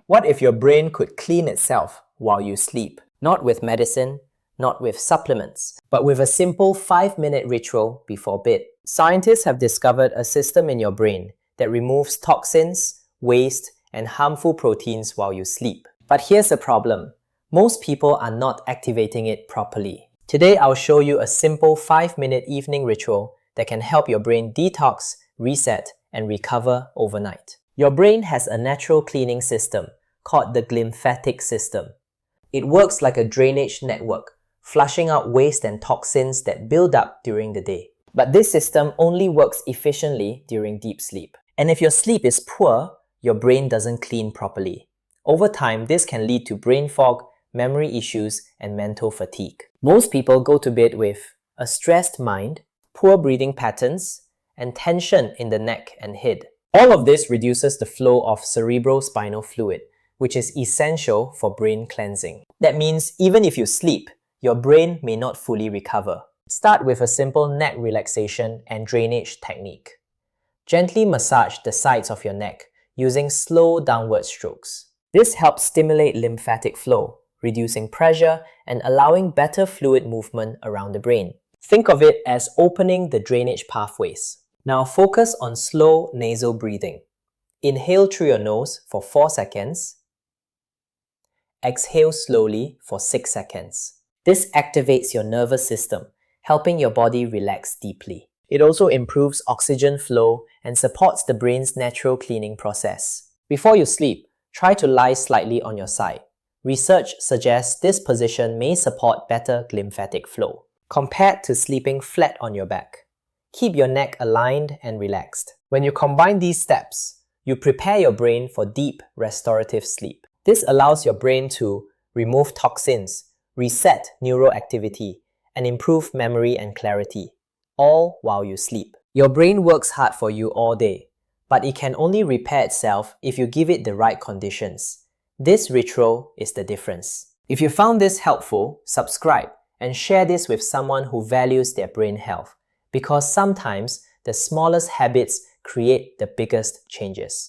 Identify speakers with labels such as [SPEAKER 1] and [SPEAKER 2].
[SPEAKER 1] What if your brain could clean itself while you sleep? Not with medicine, not with supplements, but with a simple 5-minute ritual before bed. Scientists have discovered a system in your brain that removes toxins, waste, and harmful proteins while you sleep. But here's the problem. Most people are not activating it properly. Today, I'll show you a simple 5-minute evening ritual that can help your brain detox, reset, and recover overnight. Your brain has a natural cleaning system called the glymphatic system. It works like a drainage network, flushing out waste and toxins that build up during the day. But this system only works efficiently during deep sleep. And if your sleep is poor, your brain doesn't clean properly. Over time, this can lead to brain fog, memory issues, and mental fatigue. Most people go to bed with a stressed mind, poor breathing patterns, and tension in the neck and head. All of this reduces the flow of cerebrospinal fluid, which is essential for brain cleansing. That means even if you sleep, your brain may not fully recover. Start with a simple neck relaxation and drainage technique. Gently massage the sides of your neck using slow downward strokes. This helps stimulate lymphatic flow, reducing pressure and allowing better fluid movement around the brain. Think of it as opening the drainage pathways. Now focus on slow nasal breathing. Inhale through your nose for 4 seconds. Exhale slowly for 6 seconds. This activates your nervous system, helping your body relax deeply. It also improves oxygen flow and supports the brain's natural cleaning process. Before you sleep, try to lie slightly on your side. Research suggests this position may support better glymphatic flow, compared to sleeping flat on your back. Keep your neck aligned and relaxed. When you combine these steps, you prepare your brain for deep, restorative sleep. This allows your brain to remove toxins, reset neural activity, and improve memory and clarity, all while you sleep. Your brain works hard for you all day, but it can only repair itself if you give it the right conditions. This ritual is the difference. If you found this helpful, subscribe and share this with someone who values their brain health, because sometimes the smallest habits create the biggest changes.